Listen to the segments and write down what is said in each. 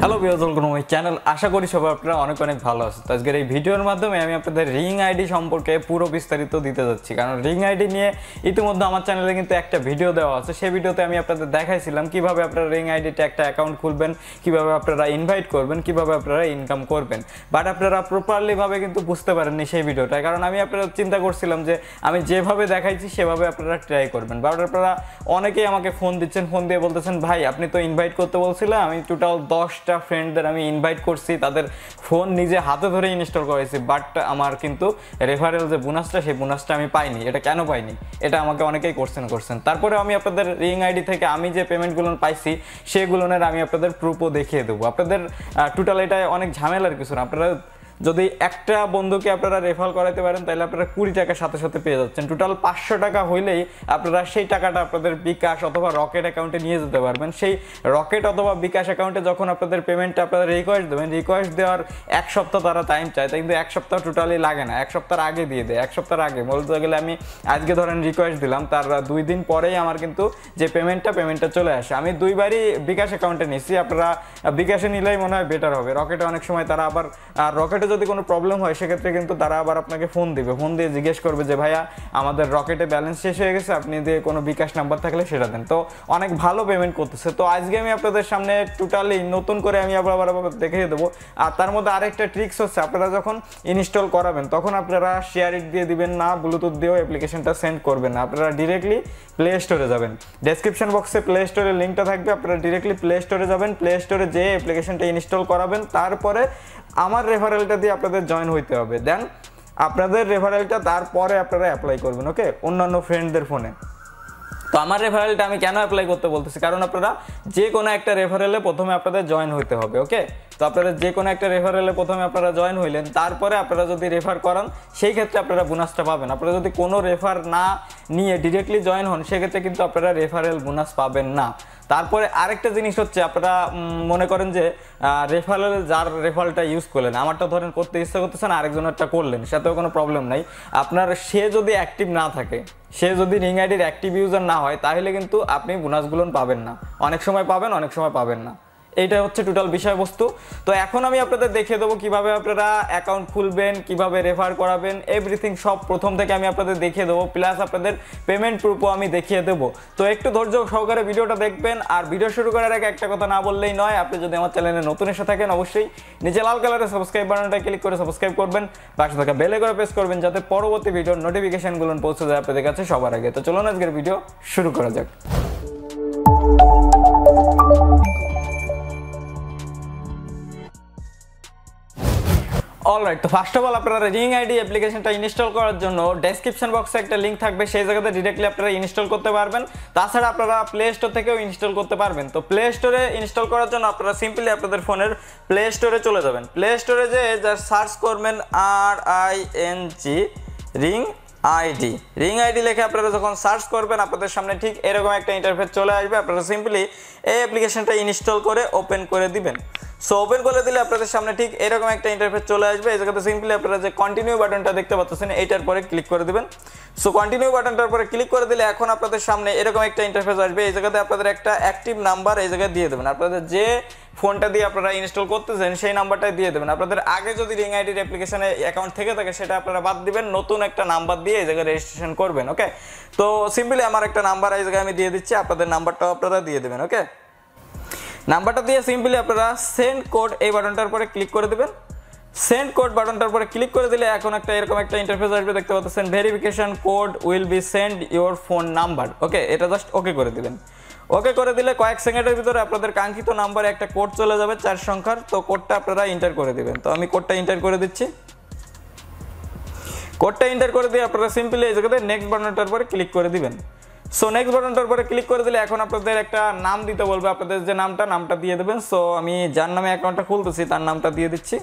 Hello viewers, welcome to my channel. আশা করি সবাই আপনারা অনেক অনেক ভালো আছেন। তো আজকের এই ভিডিওর মাধ্যমে আমি আপনাদের রিং আইডি সম্পর্কে পুরো বিস্তারিত দিতে যাচ্ছি, কারণ রিং আইডি নিয়ে ইতিমধ্যে আমার চ্যানেলে কিন্তু একটা ভিডিও দেওয়া আছে। সেই ভিডিওতে আমি আপনাদের দেখাইছিলাম কিভাবে আপনারা রিং আইডিতে একটা অ্যাকাউন্ট খুলবেন, কিভাবে আপনারা ইনভাইট করবেন, কিভাবে আপনারা ইনকাম করবেন। বাট আপনারা প্রপারলিভাবে কিন্তু বুঝতে পারেননি সেই ভিডিওটা, কারণ আমি আপনারা চিন্তা করছিলাম যে আমি যেভাবে দেখাইছি সেভাবে আপনারা ট্রাই করবেন। বাট আপনারা অনেকেই আমাকে ফোন দিচ্ছেন, ফোন দিয়ে বলতেছেন ভাই আপনি তো ইনভাইট করতে বলছিলেন, আমি টোটাল 10টা ফ্রেন্ডদের আমি ইনভাইট করছি, তাদের ফোন নিজে হাতে ধরে ইনস্টল করেছি, বাট আমার কিন্তু রেফারেল যে বোনাসটা সেই বোনাসটা আমি পাইনি। এটা কেন পাইনি, এটা আমাকে অনেকেই করছেন। তারপরে আমি আপনাদের রিং আইডি থেকে আমি যে পেমেন্টগুলো পাইছি সেগুলোর আমি আপনাদের প্রুফও দেখিয়ে দেবো। আপনাদের টোটাল এটা অনেক ঝামেলার কিছু না। আপনারা যদি একটা বন্ধুকে আপনারা রেফার করাতে পারেন তাহলে আপনারা 20 টাকা সাথে সাথে পেয়ে যাচ্ছেন। টোটাল 500 টাকা হইলেই আপনারা সেই টাকাটা আপনাদের বিকাশ অথবা রকেট অ্যাকাউন্টে নিয়ে যেতে পারবেন। সেই রকেট অথবা বিকাশ অ্যাকাউন্টে যখন আপনাদের পেমেন্টটা আপনারা রিকোয়েস্ট দেবেন, রিকোয়েস্ট দেওয়ার 1 সপ্তাহ তারা টাইম চায়, তাই কিন্তু 1 সপ্তাহ টোটালি লাগে না, 1 সপ্তাহ আগে দিয়ে দেয়। 1 সপ্তাহ আগে বলতে গেলে আমি আজকে ধরেন রিকোয়েস্ট দিলাম, তার 2 দিন পরেই আমার কিন্তু যে পেমেন্টটা চলে আসে। আমি 2 বারই বিকাশ অ্যাকাউন্টে নিচ্ছি, আপনারা বিকাশে নিলেই মনে হয় বেটার হবে। রকেটে অনেক সময় তারা আবার রকেটে যদি কোনো প্রবলেম হয় সেক্ষেত্রে কিন্তু তারা আবার আপনাকে ফোন দিবে, ফোন দিয়ে জিজ্ঞেস করবে যে ভাইয়া আমাদের রকেটে ব্যালেন্স শেষ হয়ে গেছে, আপনি দিয়ে কোনো বিকাশ নাম্বার থাকলে সেটা দেন। তো অনেক ভালো পেমেন্ট করতেছে। তো আজকে আমি আপনাদের সামনে টোটালি নতুন করে আমি আবার দেখিয়ে দেবো। আর তার মধ্যে আরেকটা ট্রিক্স হচ্ছে, আপনারা যখন ইনস্টল করাবেন তখন আপনারা শেয়ার ইট দিয়ে দিবেন না, ব্লুটুথ দিয়েও অ্যাপ্লিকেশনটা সেন্ড করবেন না। আপনারা ডিরেক্টলি প্লে স্টোরে যাবেন, ডেসক্রিপশন বক্সে প্লে স্টোরের লিঙ্কটা থাকবে, আপনারা ডিরেক্টলি প্লে স্টোরে যাবেন, প্লে স্টোরে যেয়ে অ্যাপ্লিকেশনটা ইনস্টল করাবেন, তারপরে আমার রেফারেলটা দিয়ে আপনাদের জয়েন হইতে হবে। দেন আপনাদের রেফারেলটা তারপরে আপনারা অ্যাপ্লাই করবেন, ওকে, অন্যান্য ফ্রেন্ডদের ফোনে। তো আমার রেফারেলটা আমি কেন অ্যাপ্লাই করতে বলতেছি, কারণ আপনারা যে কোনো একটা রেফারেলে প্রথমে আপনাদের জয়েন হইতে হবে, ওকে। তো আপনারা যে কোনো একটা রেফারেলে প্রথমে আপনারা জয়েন হইলেন, তারপরে আপনারা যদি রেফার করান সেই ক্ষেত্রে আপনারা বোনাসটা পাবেন। আপনারা যদি কোনো রেফার না নিয়ে ডিরেক্টলি জয়েন হন সেক্ষেত্রে কিন্তু আপনারা রেফারেল বোনাস পাবেন না। তারপরে আরেকটা জিনিস হচ্ছে, আপনারা মনে করেন যে রেফারেল যার রেফারেলটা ইউজ করলেন, আমারটা ধরেন করতে ইচ্ছা করতেছেন, আরেকজনেরটা করলেন, সেটাতেও কোনো প্রবলেম নাই। আপনার সে যদি অ্যাক্টিভ না থাকে, সে যদি রিং আইডির অ্যাক্টিভ ইউজার না হয়, তাহলে কিন্তু আপনি বোনাসগুলো পাবেন না। অনেক সময় পাবেন, অনেক সময় পাবেন না। এইটা হচ্ছে টোটাল বিষয়বস্তু। তো এখন আমি আপনাদের দেখিয়ে দেবো কিভাবে আপনারা অ্যাকাউন্ট খুলবেন, কিভাবে রেফার করাবেন, এভরিথিং সব প্রথম থেকে আমি আপনাদের দেখিয়ে দেবো, প্লাস আপনাদের পেমেন্ট প্রুফও আমি দেখিয়ে দেবো। তো একটু ধৈর্য সহকারে ভিডিওটা দেখবেন। আর ভিডিও শুরু করার আগে একটা কথা না বললেই নয়, আপনি যদি আমার চ্যানেলে নতুন এসে থাকেন অবশ্যই নিচে লাল কালারের সাবস্ক্রাইব বাটনটা ক্লিক করে সাবস্ক্রাইব করবেন, পাশে থাকা বেল আইকনে প্রেস করবেন যাতে পরবর্তী ভিডিওর নোটিফিকেশনগুলো পৌঁছে যায় আপনাদের কাছে সবার আগে। তো চলুন আজকের ভিডিও শুরু করা যাক। অলরাইট, তো ফার্স্ট অফ অল আপনারা রিং আইডি অ্যাপ্লিকেশনটা ইনস্টল করার জন্য ডেসক্রিপশন বক্সে একটা লিঙ্ক থাকবে, সেই জায়গাতে ডিরেক্টলি আপনারা ইনস্টল করতে পারবেন। তাছাড়া আপনারা প্লে স্টোর থেকেও ইনস্টল করতে পারবেন। তো প্লে স্টোরে ইনস্টল করার জন্য আপনারা সিম্পলি আপনাদের ফোনের প্লে স্টোরে চলে যাবেন। প্লে স্টোরে যেয়ে জাস্ট সার্চ করবেন RING রিং আইডি লিখে আপনারা যখন সার্চ করবেন আপনাদের সামনে ঠিক এরকম একটা ইন্টারফেস চলে আসবে। আপনারা সিম্পলি এই অ্যাপ্লিকেশনটা ইনস্টল করে ওপেন করে দিবেন। সো ওপেন করে দিলে আপনাদের সামনে ঠিক এরকম একটা ইন্টারফেস চলে আসবে। এই জায়গাতে সিম্পলি আপনারা যে কন্টিনিউ বাটনটা দেখতে পাচ্ছেন এইটার পরে ক্লিক করে দিবেন। সো কন্টিনিউ বাটনটার পরে ক্লিক করে দিলে এখন আপনাদের সামনে এরকম একটা ইন্টারফেস আসবে। এই জায়গাতে আপনাদের একটা অ্যাক্টিভ নাম্বার এই জায়গায় দিয়ে দেবেন। আপনাদের যে ফোনটা দিয়ে আপনারা ইনস্টল করতেছেন সেই নাম্বারটাই দিয়ে দেবেন। আপনাদের আগে যদি রিং আইডির অ্যাপ্লিকেশনে অ্যাকাউন্ট থেকে থাকে সেটা আপনারা বাদ দিবেন, নতুন একটা নাম্বার দিয়ে এই জায়গায় রেজিস্ট্রেশন করবেন, ওকে। তো সিম্পলি আমার একটা নাম্বার এই জায়গায় আমি দিয়ে দিচ্ছি, আপনাদের নাম্বারটাও আপনারা দিয়ে দেবেন, ওকে। নাম্বারটা দিয়ে সিম্পলি আপনারা সেন্ড কোড এই বাটনটার পরে ক্লিক করে দেবেন। সেন্ড কোড বাটনটার পরে ক্লিক করে দিলে এখন একটা এরকম একটা ইন্টারফেস আসবে, দেখতে পাচ্ছেন verification code will be send your phone number, okay. এটা জাস্ট ওকে করে দিবেন। ওকে করে দিলে কয়েক সেকেন্ডের ভিতরে আপনাদের কাঙ্ক্ষিত নাম্বারে একটা কোড চলে যাবে 4 সংখ্যার। তো কোডটা আপনারা এন্টার করে দিবেন। তো আমি কোডটা এন্টার করে দিচ্ছি। কোডটা এন্টার করে দিয়ে আপনারা সিম্পলি এই জায়গাতে নেক্সট বাটনটার পরে ক্লিক করে দিবেন। সো নেক্সট বাটনটার পরে ক্লিক করে দিলে এখন আপনাদের একটা নাম দিতে বলবে, আপনাদের যে নামটা দিয়ে দেবেন। সো আমি যার নামে অ্যাকাউন্টটা খুলতেছি তার নামটা দিয়ে দিচ্ছি।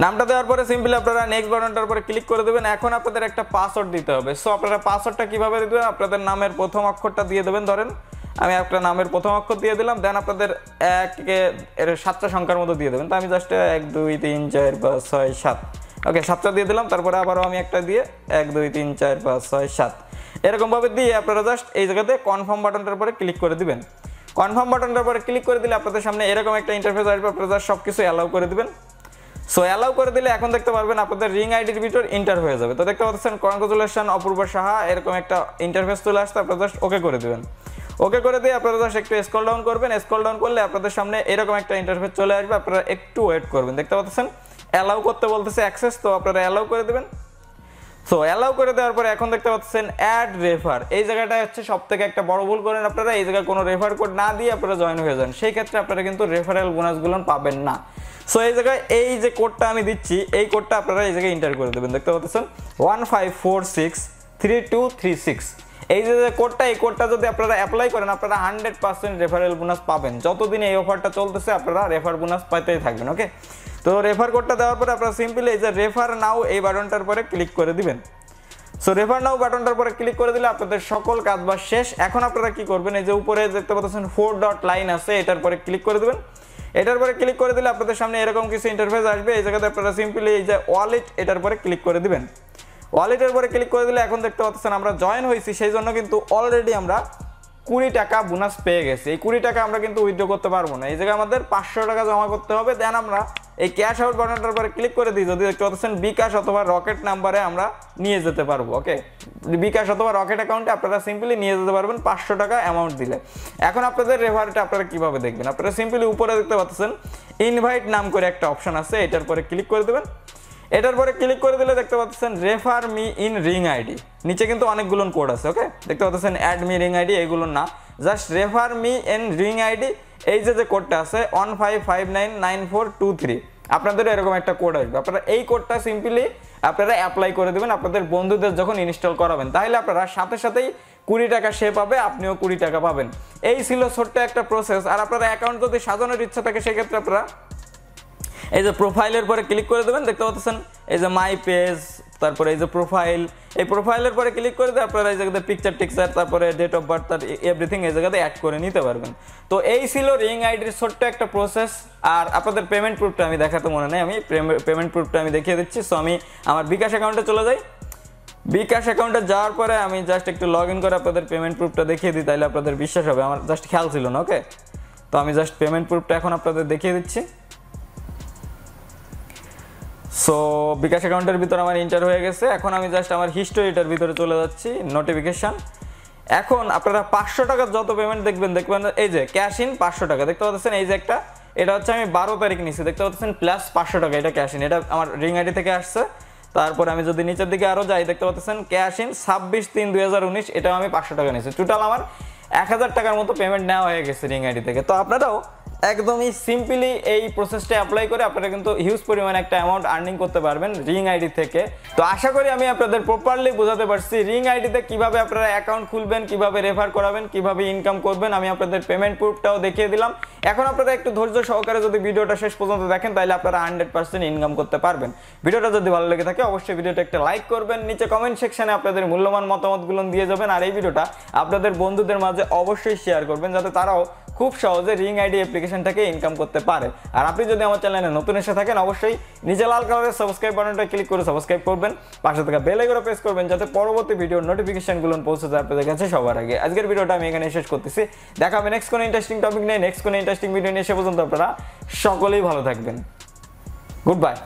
নামটা দেওয়ার পরে সিম্পলি আপনারা নেক্সট বাটনটার পরে ক্লিক করে দেবেন। এখন আপনাদের একটা পাসওয়ার্ড দিতে হবে। সো আপনারা পাসওয়ার্ডটা কিভাবে দিবেন, আপনাদের নামের প্রথম অক্ষরটা দিয়ে দেবেন। ধরেন আমি একটা নামের প্রথম অক্ষর দিয়ে দিলাম, দেন আপনাদের 7টা সংখ্যার মতো দিয়ে দেবেন। তো আমি জাস্ট 1 2 3 4 5 6 7, ওকে, 7টা দিয়ে দিলাম। তারপরে আবারও আমি একটা দিয়ে 1 2 3 4 5 6 7 এরকম ভাবে দিয়ে আপনারা জাস্ট এই জায়গাতে কনফার্ম বাটনটার উপরে ক্লিক করে দিবেন। কনফার্ম বাটনটার উপরে ক্লিক করে দিলে আপনাদের সামনে এরকম একটা ইন্টারফেস আসবে, আপনারা জাস্ট সবকিছু অ্যালাউ করে দিবেন। সো অ্যালাউ করে দিলে এখন দেখতে পারবেন আপনাদের রিং আইডির ভিতর এন্টার হয়ে যাবে। তো দেখতে পাচ্ছেন কনগ্রাচুলেশন অপূর্ব সাহা, এরকম একটা ইন্টারফেস চলে আসছে, আপনারা জাস্ট ওকে করে দিবেন। ওকে করে দিয়ে আপনারা জাস্ট একটু স্ক্রল ডাউন করবেন। স্ক্রল ডাউন করলে আপনাদের সামনে এরকম একটা ইন্টারফেস চলে আসবে, আপনারা একটু ওয়েট করবেন। দেখতে পাচ্ছেন অ্যালাউ করতে বলতেছে অ্যাক্সেস, তো আপনারা অ্যালাউ করে দিবেন। সো অ্যালাউ করে দেওয়ার পরে এখন দেখতে পাচ্ছেন অ্যাড রেফার, এই জায়গাটা হচ্ছে সবথেকে একটা বড় ভুল করেন আপনারা, এই জায়গায় কোনো রেফার কোড না দিয়ে আপনারা জয়েন হয়ে যান, সেই ক্ষেত্রে আপনারা কিন্তু রেফারেল বোনাসগুলো পাবেন না। সো এই জায়গায় এই যে কোডটা আমি দিচ্ছি, এই কোডটা আপনারা এই জায়গায় এন্টার করে দেবেন। দেখতে পাচ্ছেন 15463236, এই যে কোডটা, এই কোডটা যদি আপনারা অ্যাপ্লাই করেন আপনারা 100% রেফারেল বোনাস পাবেন। যতদিন এই অফারটা চলতেছে আপনারা রেফার বোনাস পাইতেই থাকবেন। ওকে, তো রেফার কোডটা দেওয়ার পরে আপনারা সিম্পলি এই যে রেফার নাও এই বাটনটার পরে ক্লিক করে দিবেন। সো রেফার নাও বাটনটার পরে ক্লিক করে দিলে আপনাদের সকল কাজ বাজ শেষ। এখন আপনারা কি করবেন, এই যে উপরে দেখতে পাচ্ছেন 4 ডট লাইন আছে, এটার পরে ক্লিক করে দিবেন। এটার পরে ক্লিক করে দিলে আপনাদের সামনে এরকম কিছু ইন্টারফেস আসবে, এই জায়গাতে আপনারা সিম্পলি এই যে ওয়ালেট এটার পরে ক্লিক করে দিবেন। ওয়ালেটের পরে ক্লিক করে দিলে এখন দেখতে পাচ্ছেন আমরা জয়েন হয়েছি, সেই জন্য কিন্তু অলরেডি আমরা 20 টাকা বোনাস পেয়ে গেছি। এই 20 টাকা আমরা কিন্তু উইথড্র করতে পারবো না, এই জায়গায় আমাদের 500 টাকা জমা করতে হবে। দেন আমরা এই ক্যাশ আউট বাটনটার পরে ক্লিক করে দিই, যদি দেখতে পাচ্ছেন বিকাশ অথবা রকেট নাম্বারে আমরা নিয়ে যেতে পারবো। ওকে, বিকাশ অথবা রকেট অ্যাকাউন্টে আপনারা সিম্পলি নিয়ে যেতে পারবেন 500 টাকা অ্যামাউন্ট দিলে। এখন আপনাদের রেফারটা আপনারা কিভাবে দেখবেন, আপনারা সিম্পলি উপরে দেখতে পাচ্ছেন ইনভাইট নাম করে একটা অপশন আছে, এটার পরে ক্লিক করে দেবেন। এটার পরে ক্লিক করে দিলে দেখতে পাচ্ছেন refer me in ring ID, নিচে কিন্তু অনেকগুলো কোড আছে। ওকে, দেখতে পাচ্ছেন অ্যাড মি রিং আইডি, এগুলো না, just refer me in ring ID, এই যে কোডটা আছে 15599423, আপনাদের এরকম একটা কোড আসবে, আপনারা এই কোডটা সিম্পলি আপনারা অ্যাপ্লাই করে দেবেন আপনাদের বন্ধুদের যখন ইনস্টল করাবেন, তাহলে আপনারা সাথে সাথেই 20 টাকা সে পাবে, আপনিও 20 টাকা পাবেন। এই ছিল ছোট্ট একটা প্রসেস। আর আপনারা অ্যাকাউন্ট যদি সাজানোর ইচ্ছা থাকে সেক্ষেত্রে আপনারা এই যে প্রোফাইলের পরে ক্লিক করে দেবেন। দেখতে পাচ্ছেন এই যে মাই পেজ, তারপরে এই যে প্রোফাইল, এই প্রোফাইলের পরে ক্লিক করে দিয়ে আপনারা এই জায়গাতে পিকচার টিকচার, তারপরে ডেট অফ বার্থ, তার এভরিথিং এই জায়গাতে অ্যাড করে নিতে পারবেন। তো এই ছিল রিং আইডির ছোট্ট একটা প্রসেস। আর আপনাদের পেমেন্ট প্রুফটা আমি দেখাতে মনে নেই, আমি পেমেন্ট প্রুফটা আমি দেখিয়ে দিচ্ছি। সো আমি আমার বিকাশ অ্যাকাউন্টে চলে যাই। বিকাশ অ্যাকাউন্টে যাওয়ার পরে আমি জাস্ট একটু লগ ইন করে আপনাদের পেমেন্ট প্রুফটা দেখিয়ে দিই, তাহলে আপনাদের বিশ্বাস হবে, আমার জাস্ট খেয়াল ছিল না। ওকে, তো আমি জাস্ট পেমেন্ট প্রুফটা এখন আপনাদের দেখিয়ে দিচ্ছি। সো বিকাশ অ্যাকাউন্টের ভিতরে আমার এন্টার হয়ে গেছে। এখন আমি জাস্ট আমার হিস্টোরিটার ভিতরে চলে যাচ্ছি, নোটিফিকেশান। এখন আপনারা 500 টাকার যত পেমেন্ট দেখবেন এই যে ক্যাশ ইন 500 টাকা দেখতে পাচ্ছেন, এই যে একটা, এটা হচ্ছে আমি 12 তারিখ নিচ্ছি, দেখতে পাচ্ছেন প্লাস 500 টাকা, এটা ক্যাশ ইন, এটা আমার রিং আইডি থেকে আসছে। তারপরে আমি যদি নিচের দিকে আরও যাই, দেখতে পাচ্ছেন ক্যাশ ইন 26/3/2019, এটাও আমি 500 টাকা নিচ্ছি। টোটাল আমার 1000 টাকার মতো পেমেন্ট নেওয়া হয়ে গেছে রিং আইডি থেকে। তো আপনারাও একদমই সিম্পলি এই প্রসেসটা অ্যাপ্লাই করে আপনারা কিন্তু হিউজ পরিমাণে একটা অ্যামাউন্ট আর্নিং করতে পারবেন রিং আইডি থেকে। তো আশা করি আমি আপনাদের প্রপারলি বোঝাতে পারছি রিং আইডিতে কিভাবে আপনারা অ্যাকাউন্ট খুলবেন, কিভাবে রেফার করাবেন, কিভাবে ইনকাম করবেন। আমি আপনাদের পেমেন্ট প্রুফটাও দেখিয়ে দিলাম। এখন আপনারা একটু ধৈর্য সহকারে যদি ভিডিওটা শেষ পর্যন্ত দেখেন, তাহলে আপনারা 100% ইনকাম করতে পারবেন। ভিডিওটা যদি ভালো লেগে থাকে অবশ্যই ভিডিওটা একটা লাইক করবেন, নিচে কমেন্ট সেকশনে আপনাদের মূল্যবান মতামতগুলো দিয়ে যাবেন। আর এই ভিডিওটা আপনাদের বন্ধুদের মাঝে অবশ্যই শেয়ার করবেন, যাতে তারাও খুব সহজে রিং আইডি অ্যাপ্লিকেশন থেকে ইনকাম করতে পারে। আর আপনি যদি আমার চ্যানেলে নতুন এসে থাকেন, অবশ্যই নিচে লাল কালারের সাবস্ক্রাইব বাটনটা ক্লিক করে সাবস্ক্রাইব করবেন, পাশে থাকা বেল আইকনটা প্রেস করবেন, যাতে পরবর্তী ভিডিওর নোটিফিকেশনগুলো পৌঁছে যায় আপনাদের কাছে সবার আগে। আজকের ভিডিওটা আমি এখানে শেষ করতেছি। দেখা হবে নেক্সট কোনো ইন্টারেস্টিং টপিক নিয়ে, নেক্সট কোনো ইন্টারেস্টিং ভিডিও নিয়ে। সে পর্যন্ত আপনারা সকলেই ভালো থাকবেন। Good bye.